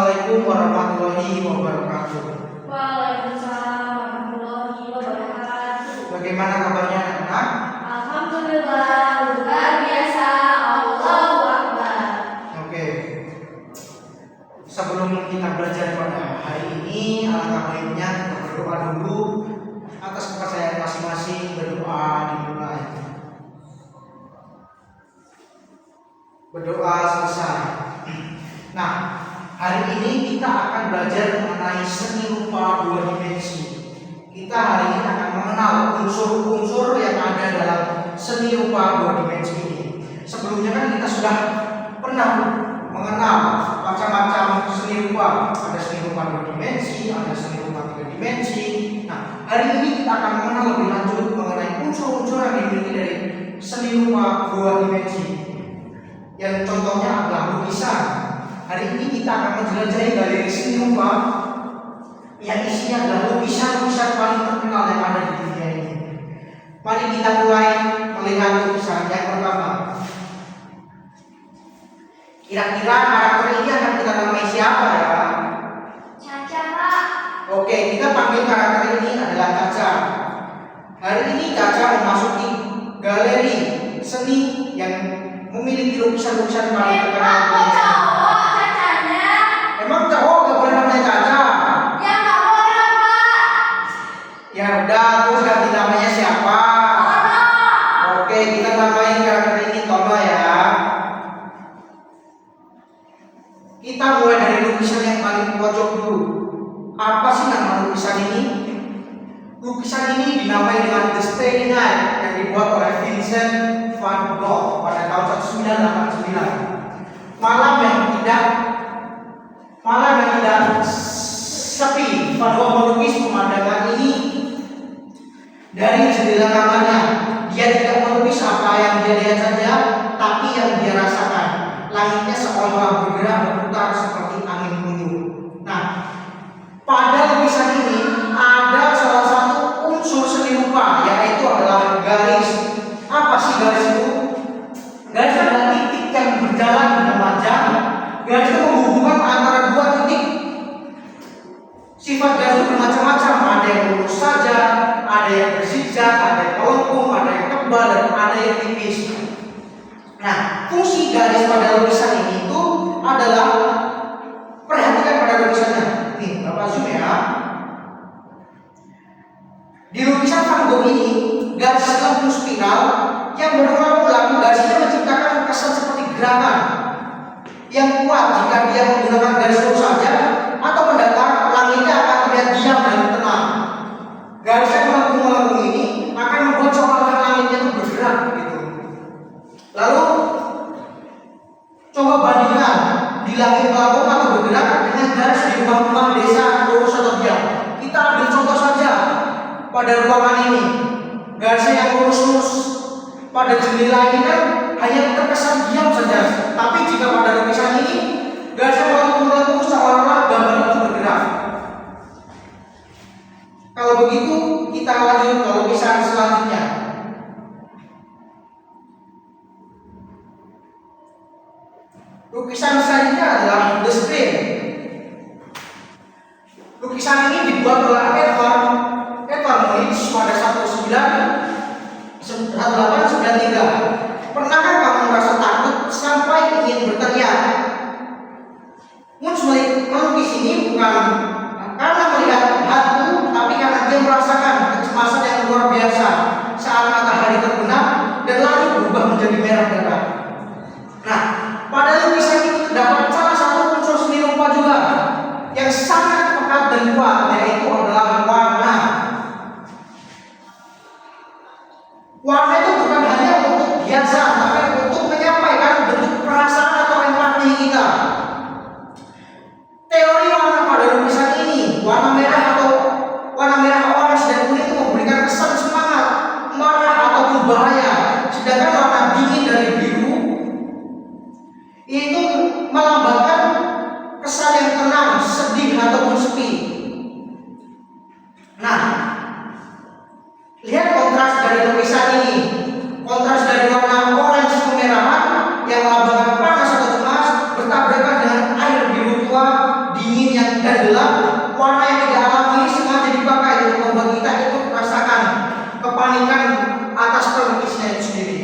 Assalamualaikum warahmatullahi wabarakatuh. Waalaikumsalam warahmatullahi wabarakatuh. Bagaimana kabarnya anak-anak? Alhamdulillah, luar biasa. Allahu Akbar. Oke. Sebelum kita belajar pada hari ini, alangkah baiknya kita berdoa dulu atas kepercayaan masing-masing. Berdoa dimulai. Berdoa selesai. Nah, hari ini kita akan belajar mengenai seni rupa dua dimensi. Kita hari ini akan mengenal unsur-unsur yang ada dalam seni rupa dua dimensi ini. Sebelumnya kan kita sudah pernah mengenal macam-macam seni rupa. Ada seni rupa dua dimensi, ada seni rupa tiga dimensi. Nah, hari ini kita akan mengenal lebih lanjut mengenai unsur-unsur yang dimiliki dari seni rupa dua dimensi. Yang contohnya adalah lukisan. Hari ini kita akan menjelajahi galeri seni rupa yang isinya adalah lukisan-lukisan paling terkenal yang ada di dunia ini. Mari kita mulai melihat lukisan yang pertama. Kira-kira karakter ini akan kita namai siapa ya? Caca, Pak. Oke, kita panggil karakter ini adalah Caca. Hari ini Caca memasuki galeri seni yang memiliki lukisan-lukisan paling terkenal di dunia. Emang cowok gak boleh namanya Caca? Ya nggak boleh, Pak. Ya udah, terus ganti namanya siapa? Tono. Oke, kita namain karakter ini Tono ya. Kita mulai dari lukisan yang paling pojok dulu. Apa sih nama lukisan ini? Lukisan ini dinamai dengan The Starry Night yang dibuat oleh Vincent van Gogh pada tahun 1989. Malam yang tidak sepi. Van Gogh melukis pemandangan ini dari jendela kamarnya. Dia tidak melukis apa yang dia lihat saja, tapi yang dia rasakan. Langitnya seolah bergerak berputar seperti angin puyuh. Nah, pada lukisan ini ada salah satu unsur seni rupa, yaitu adalah garis. Apa sih garis itu? Garis adalah titik yang berjalan dengan panjang. Garis itu menghubungkan antara dua titik. Sifat garis itu bermacam-macam. Ada yang lurus saja, ada yang berzigzag, ada yang melengkung, ada yang tebal, dan ada yang tipis. Nah, fungsi garis pada lukisan ini itu adalah, perhatikan pada lukisannya. Nih, Bapak zoom ya. Di lukisan Van Gogh ini, garis lengkung spiral yang berulang-ulang. Garisnya menciptakan kesan seperti gerakan yang kuat jika dia menggunakan garis lurus saja atau mendatar, langitnya akan terlihat diam dan tenang. Garis yang melengkung ini akan membuat seolah langitnya itu bergerak gitu. Lalu coba bandingkan di langit melengkung atau bergerak dengan garis di rumah-rumah desa lurus atau diam. Kita ambil contoh saja pada ruangan ini, garisnya yang lurus-lurus. Pada jendela ini kan hanya terkesan diam saja, tapi jika pada lukisan ini garisnya melengkung seolah-olah gambar itu bergerak. Kalau begitu kita lanjut ke lukisan selanjutnya. Lukisan selanjutnya adalah The Screen. Lukisan ini dibuat oleh Edvard Munch pada 1893. Pernahkah kamu merasa takut sampai ingin berteriak? Munch melukis ini bukan karena melihat hantu, tapi karena dia merasakan kecemasan yang luar biasa saat matahari terbenam dan langit berubah menjadi merah darah. Nah, pada lukisan ini terdapat salah satu unsur seni rupa juga yang sangat pekat dan kuat, yaitu adalah warna. Warna itu bukan hanya untuk biasa, tapi untuk menyampaikan bentuk perasaan atau empati kita. Teori warna pada lukisan ini, warna merah orange dan kuning itu memberikan kesan semangat, marah ataupun bahaya. Sedangkan warna dingin dari biru itu melambangkan kesan yang tenang, sedih ataupun sepi. Nah, lihat kontras dari lukisan ini. Kontras dari warna orange kemerahan yang melambangkan panas atau cemas bertabrakan dengan air biru tua di dan gelap, warna yang tidak alami ini sengaja dipakai untuk membuat kita ikut merasakan kepanikan atas pelukisnya itu sendiri.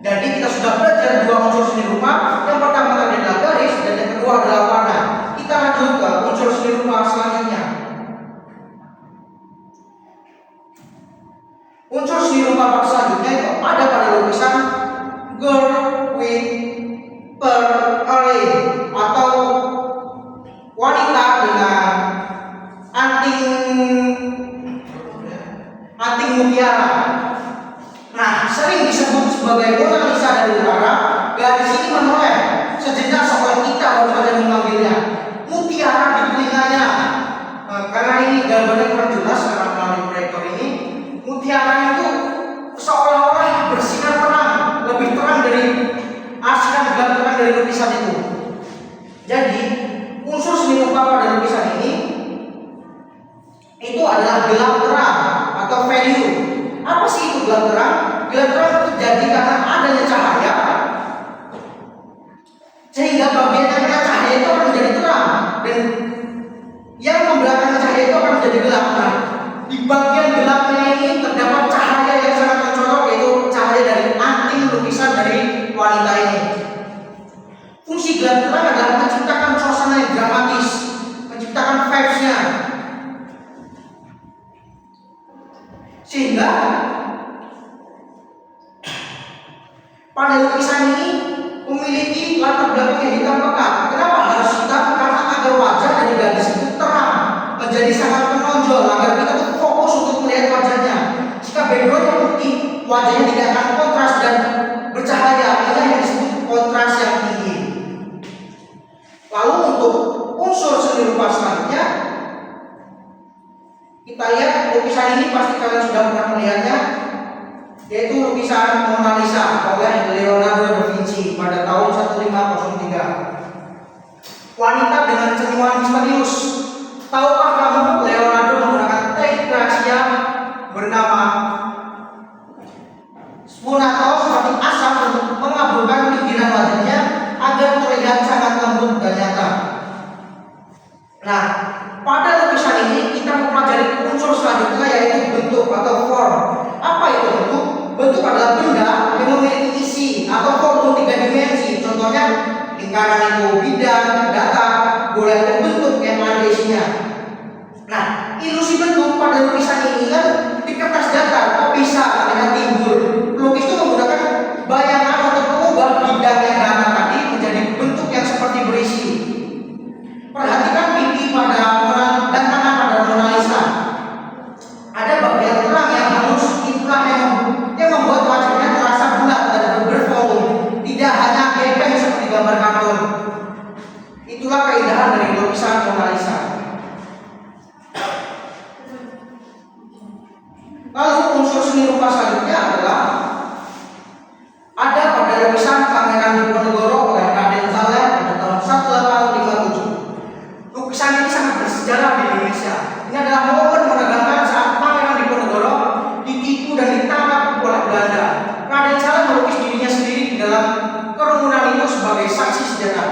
Jadi kita sudah belajar dua unsur seni rupa. Yang pertama tadi adalah garis dan yang kedua adalah warna. Kita lanjut ke unsur seni rupa selanjutnya. Unsur seni rupa selanjutnya itu ada pada lukisan girl with pearl earring atau wanita dengan anting mutiara. Nah, sering disebut sebagai Mona Lisa dari utara. Garis ini menoleh sejenak seolah kita baru saja mengambilnya. Mutiara di telinganya. Karena ini gambarnya kurang jelas karena melalui proyektor ini. Mutiara itu seolah-olah bersinar terang, lebih terang dari asinan gelap terang dari lukisan itu. Jadi unsur seni rupa pada lukisan ini itu adalah gelap terang atau value. Apa sih itu gelap terang? Gelap terang itu terjadi karena adanya cahaya, sehingga bagian yang kena cahaya itu akan menjadi terang dan yang membelakangi cahaya itu akan menjadi gelap. Nah, di bagian gelapnya ini terdapat cahaya yang sangat mencolok, yaitu cahaya dari anting lukisan dari wanita ini. Fungsi gelap terang adalah menciptakan suasana yang dramatis, menciptakan vibes-nya, sehingga pada lukisan ini memiliki latar belakang yang hitam pekat. Kenapa harus hitam? Karena agar wajah dari gadis itu terang, menjadi sangat menonjol, agar kita tuh fokus untuk melihat wajahnya. Jika backgroundnya putih, wajahnya tidak akan kontras dan bercahaya. Inilah yang disebut kontras yang tinggi. Lalu untuk unsur seni rupa selanjutnya, kita lihat lukisan ini pasti kalian sudah pernah melihatnya, yaitu lukisan Mona Lisa oleh Leonardo da Vinci pada tahun 1503. Wanita dengan senyuman misterius. Tahukah kamu Leonardo menggunakan teknik rahasia bernama sfumato seperti asap untuk mengabulkan pinggiran wajahnya agar terlihat sangat lembut dan nyata. Nah, pada lukisan ini kita mempelajari unsur selanjutnya, yaitu bentuk atau form. Apa itu bentuk? Bentuk adalah benda yang memiliki isi atau form 3 dimensi. Contohnya lingkaran itu bidang, datar, bola itu bentuk yang ada isinya. Nah, ilusi bentuk pada lukisan ini kan di kertas datar kok bisa terlihat timbul. Pelukis itu menggunakan bayangan untuk mengubah bidang yang datar tadi menjadi bentuk yang seperti berisi. Perhatikan pipi pada dan tangan pada Mona Lisa. Ada bagian terang yang halus, itulah yang membuat wajahnya terasa bulat dan bervolume, tidak hanya gepeng seperti gambar kartun. Itulah keindahan dari lukisan Mona Lisa. Lalu unsur seni rupa selanjutnya adalah ada pada lukisan Pangeran Diponegoro oleh Raden Saleh pada tahun 1857. Lukisan ini sangat bersejarah di Indonesia. Ini adalah momen menegangkan saat Pangeran Diponegoro ditipu dan ditangkap oleh Belanda. Raden Saleh melukis dirinya sendiri di dalam kerumunan itu sebagai saksi sejarah.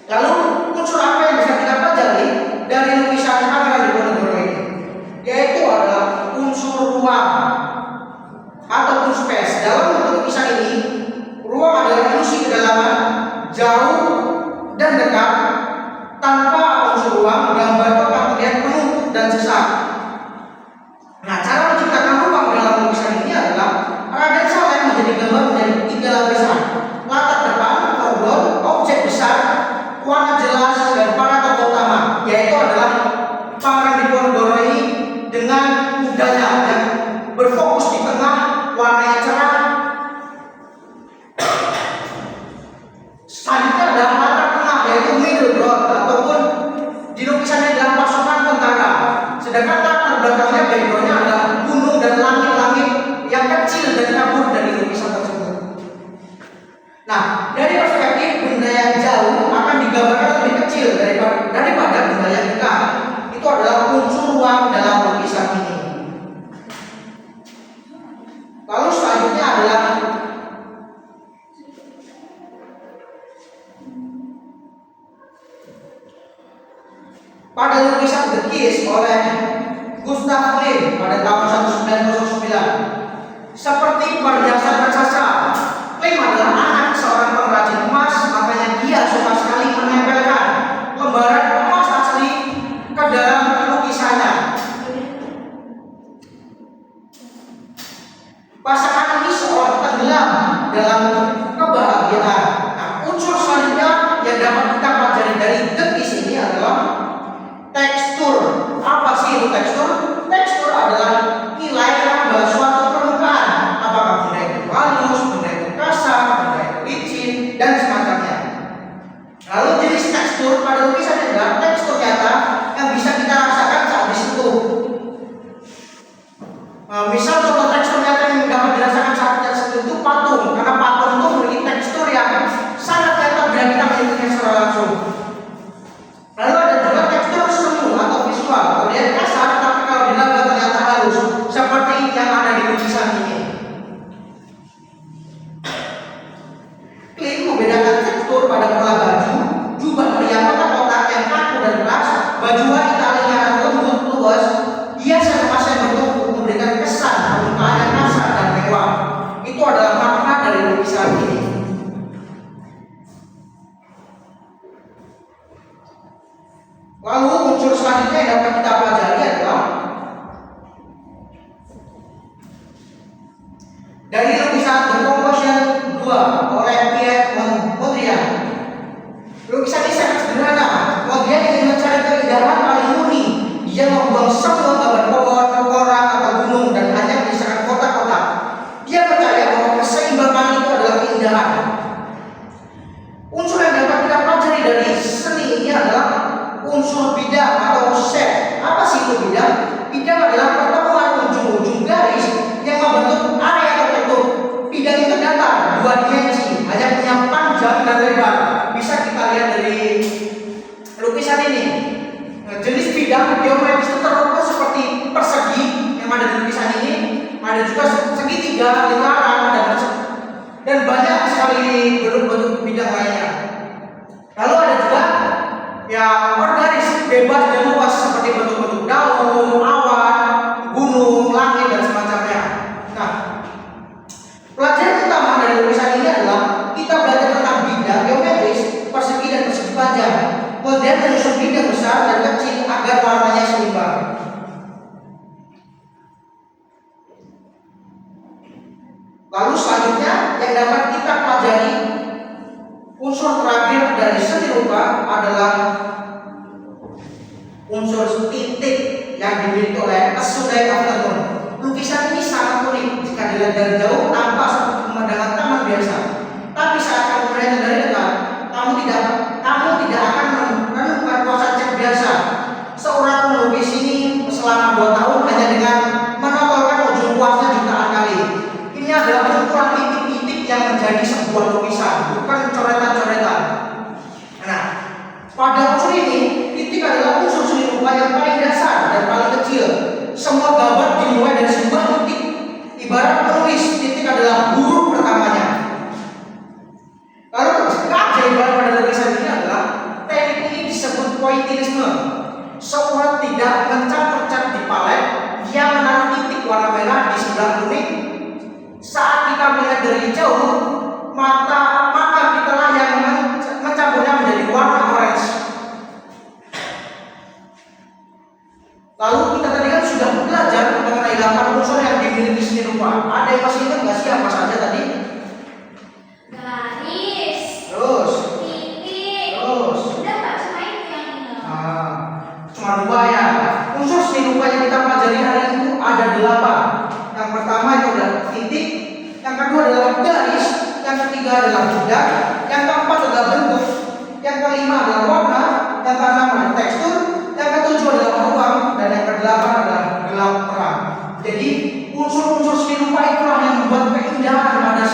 Lalu unsur apa yang bisa kita pelajari dari lukisan Pangeran Diponegoro ini? Yaitu adalah unsur ruang. pada lukisan The Kiss oleh Gustav Klimt pada tahun 1909. Seperti perhiasan raksasa, Klimt adalah anak seorang pengrajin emas, makanya dia suka sekali menempelkan lembaran emas asli ke dalam lukisannya. Pasangan ini seolah tenggelam dalam kebahagiaan. Nah, unsur selanjutnya yang dapat kita pelajari dari The Kiss ini adalah tekstur. Apa sih itu tekstur? Tekstur adalah nilai tambah suatu permukaan. Apakah benda itu halus, benda itu kasar, benda itu licin, dan semacamnya. Lalu jenis tekstur pada lukisan adalah tekstur nyata yang bisa kita rasakan saat disentuh. Misal contoh tekstur nyata yang dapat dirasakan saat kita sentuh itu patung, karena patung itu memiliki tekstur yang sangat nyata bila kita menyentuhnya secara langsung. Lalu ada juga tekstur semu atau visual, kalau dia kasar tapi kalau dilaba ternyata halus, seperti yang ada di lukisan ini. Klimt membedakan tekstur pada pola baju, jubah pria kotak-kotak yang kaku dan keras, baju wanita yang lembut luas, hias dan emas yang bertumpuk memberikan kesan permukaan yang kasar dan mewah. Itu adalah makna dari lukisan ini. Lalu unsur selanjutnya yang dapat kita pelajari adalah dari lukisan The Composition 2 oleh Pierre Mondrian. Lukisan ini sangat sederhana. Mondrian ingin mencari keindahan paling murni. Dia membuang semua gambar pohon, orang atau gunung dan hanya menyisakan kotak-kotak. Dia percaya bahwa keseimbangan itu adalah keindahan. Unsur yang dapat kita pelajari dari seni ini adalah unsur bidang atau shape. Apa sih itu bidang? Bidang adalah pertemuan ujung-ujung garis yang membentuk area tertentu. Bidang itu datar, dua dimensi, hanya punya panjang dan lebar. Bisa kita lihat dari lukisan ini. Jenis bidang geometris tertentu seperti persegi yang ada di lukisan ini, ada juga segitiga, lingkaran, dan banyak sekali bentuk-bentuk bidang lainnya. Lalu ada juga yang organis, bebas dan luas seperti bentuk-bentuk daun, awan, gunung, langit dan semacamnya. Nah, pelajaran utama dari lukisan ini adalah kita belajar tentang bidang geometris, persegi dan persegi panjang, modern menyusun bidang besar dan kecil agar warnanya seimbang. Lalu selanjutnya yang dapat kita pelajari, unsur terakhir dari seni rupa adalah unsur titik yang dimiliki oleh A Sunday Afternoon. Lukisan ini sangat unik. Jika dilihat dari jauh tampak seperti pemandangan taman biasa. Tapi saat kamu melihat dari dekat, kamu tidak akan menemukan kuasa cat biasa. Seorang melukis ini selama 2 tahun hanya dengan menotolkan ujung kuasnya jutaan kali. Ini adalah bentukan titik-titik yang menjadi sebuah lukisan, bukan coretan-coretan. Nah, pada unsur ini, titik adalah unsur seni rupa yang paling dasar dan paling kecil. Semua gambar dimulai dari sebuah titik. Ibarat penulis, titik adalah huruf pertamanya. Lalu keajaiban pada lukisan ini adalah teknik ini disebut pointillisme. Seorang tidak mencampur cat di palet, dia menaruh titik warna merah di sebelah kuning. Saat kita melihat dari jauh, maka kitalah yang mencampurnya menjadi warna orange. Lalu kita tadi kan sudah belajar mengenai 8 unsur yang dimiliki seni rupa. Ada yang masih ingat nggak sih apa saja tadi? Garis, Terus, titik, terus. udah Pak, cuma itu yang ingat. Cuma 2 ya. Unsur seni rupa yang kita pelajari hari ini itu ada 8. Yang pertama itu adalah titik, yang kedua adalah garis, yang ketiga adalah bidang, yang keempat adalah bentuk, yang kelima adalah warna, yang keenam adalah tekstur, yang ketujuh adalah ruang, dan yang kedelapan adalah gelap terang. Jadi unsur-unsur seni rupa itulah yang membuat keindahan pada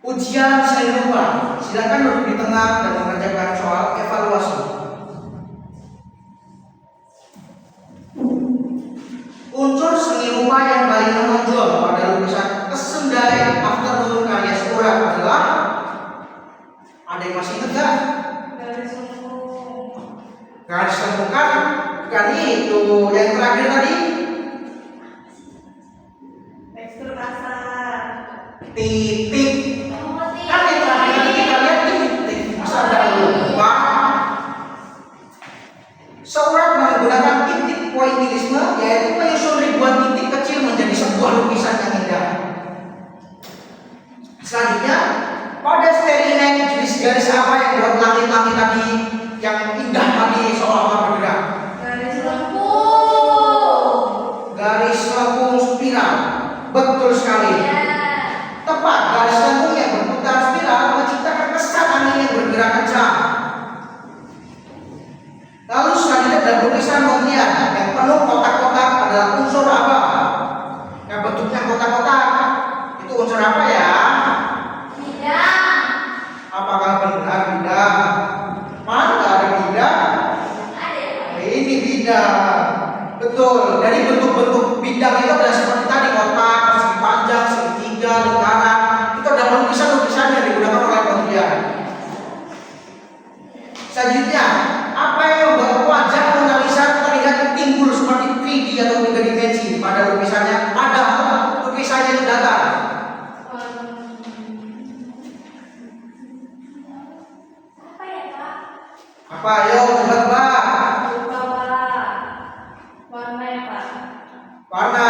Ujian seni rupa. Silakan duduk di tengah dan mengerjakan soal evaluasi. Unsur seni rupa yang paling menonjol pada lukisan Kesendai Afternoon karya Sura adalah, ada yang masih ingat gak? Garis lengkung. Garis lengkung kan? Bukan itu. Yang terakhir tadi Tekstur kasar. titik. Oh, Kan yang terakhir tadi kita lihat titik. Masa ada lupa? Seurat menggunakan titik pointillisme, yaitu menyusun ribuan titik kecil menjadi sebuah lukisan yang indah. Selanjutnya, pada Sterinek garis apa yang buat langit-langit tadi yang indah tadi seolah-olah bergerak? Garis lengkung. Garis lengkung spiral. Betul sekali. Ya. Tepat, garis lengkung yang berputar spiral menciptakan kesan angin yang bergerak kencang. Lalu selanjutnya ada lukisan Mondrian yang penuh kotak-kotak adalah unsur apa? Yang bentuknya kotak-kotak itu unsur apa ya? Bidang. Apakah benar bidang? Mana nggak ada bidang? Ada ya, Pak? Ini bidang. Betul. Dari bentuk-bentuk bidang itu adalah seperti tadi, kotak, persegi panjang, segitiga, lingkaran. Itu adalah lukisan-lukisan yang digunakan oleh Mondrian. Selanjutnya, apa yang membuat wajah Mona Lisa terlihat timbul seperti 3D atau 3 dimensi pada lukisannya? Padahal lukisannya itu datar. Apa ya, Pak? Apa? Ayo tebak-tebak. Lupa, Pak. Warna ya, Pak? Warna.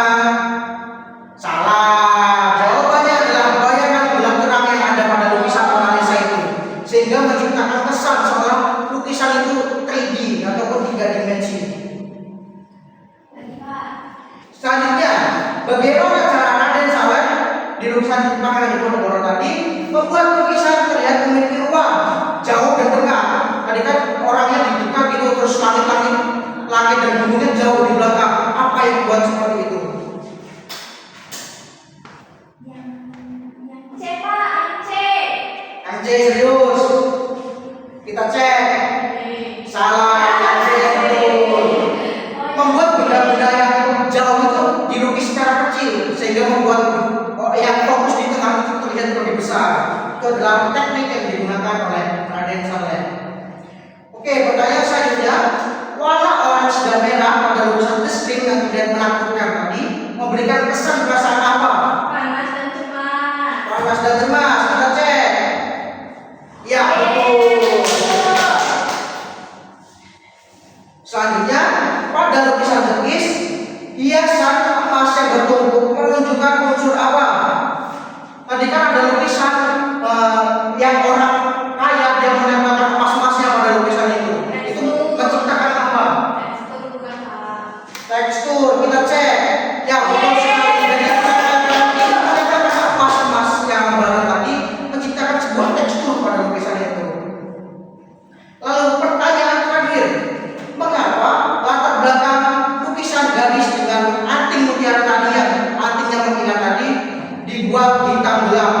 Salah. Jawabannya adalah bayangan gelap terang yang ada pada lukisan Mona Lisa itu, sehingga menciptakan kesan seolah lukisan itu 3D ataupun 3 dimensi. Tadi, Pak. Selanjutnya, bagaimana cara Raden Saleh di lukisan Jepang yang Diponegoro tadi membuat lukisan terlihat memiliki ruang jauh dan dekat? Tadi kan orangnya di dekat gitu, terus langit dan gunungnya jauh di belakang. Apa yang membuat seperti itu? Yang C, Pak. Yang C. Yang C, serius? Kita cek. Salah. Yang C yang betul. Membuat benda-benda yang jauh itu dilukis secara kecil sehingga membuat yang fokus di tengah itu terlihat lebih besar. Itu adalah teknik yang digunakan oleh Raden Saleh. Oke, pertanyaan selanjutnya, warna orange dan merah pada lukisan The Spring yang kemudian menakutkan tadi memberikan kesan perasaan apa? Panas dan cemas. Panas dan cemas. Kita cek. Ya, betul. Selanjutnya, pada lukisan The Kiss, hiasan emas yang bertumpuk menunjukkan unsur apa? Tadi kan ada lukisan yang orang kaya dia menempelkan emas-emasnya pada lukisan itu. Itu menciptakan apa? Tekstur bukan, Pak. Tekstur. Kita cek. Ya, betul sekali. Jadi menempelkan emas-emas yang baru tadi menciptakan sebuah tekstur pada lukisan itu. Lalu pertanyaan terakhir, mengapa latar belakang lukisan gadis dengan anting mutiara tadi yang antingnya mengkilat tadi dibuat hitam gelap?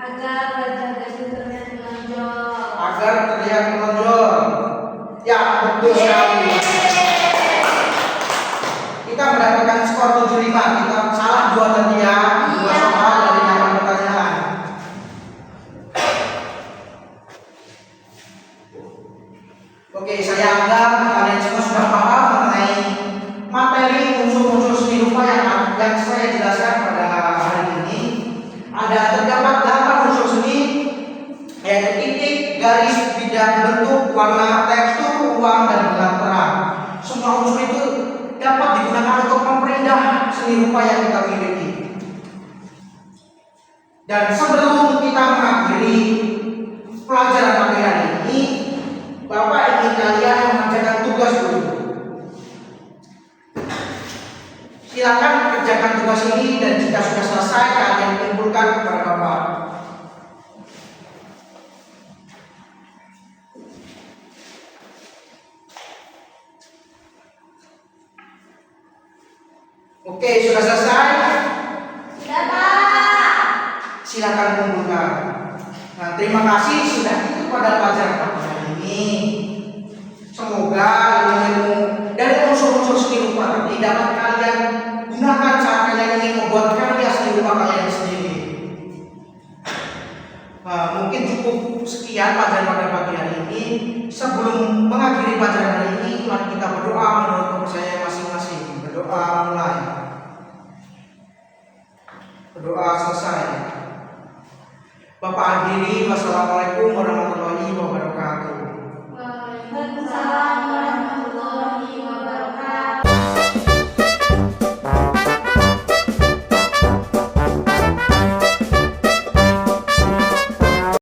Agar wajah gadis terlihat menonjol. Agar terlihat menonjol. Ya, betul sekali. Kita mendapatkan skor 75. Kita salah 2 tadi ya. 2 soal dari 8 pertanyaan. Oke, saya anggap kalian semua sudah paham mengenai materi unsur-unsur seni rupa yang saya jelaskan pada hari ini. Terdapat 8 unsur seni, yaitu titik, garis, bidang, bentuk, warna, tekstur, ruang, dan gelap terang. Semua unsur itu dapat digunakan untuk memperindah seni rupa yang kita miliki. Dan sebelum kita mengakhiri pelajaran pagi hari ini, Bapak ingin kalian mengerjakan tugas dulu. Silakan kerjakan tugas ini dan jika sudah selesai kalian kumpulkan kepada Bapak. Oke, sudah selesai? Sudah, Pak. Silakan kumpulkan. Nah, terima kasih sudah ikut pada pelajaran hari ini. Semoga ilmu dari unsur-unsur seni rupa tadi dapat kalian gunakan saat kalian ingin membuat karya seni rupa kalian sendiri. Mungkin cukup sekian pelajaran pada pagi hari ini. Sebelum mengakhiri pelajaran hari ini, mari kita berdoa menurut kepercayaan masing-masing. Berdoa mulai. Berdoa selesai. Bapak akhiri. Wassalamualaikum warahmatullahi wabarakatuh.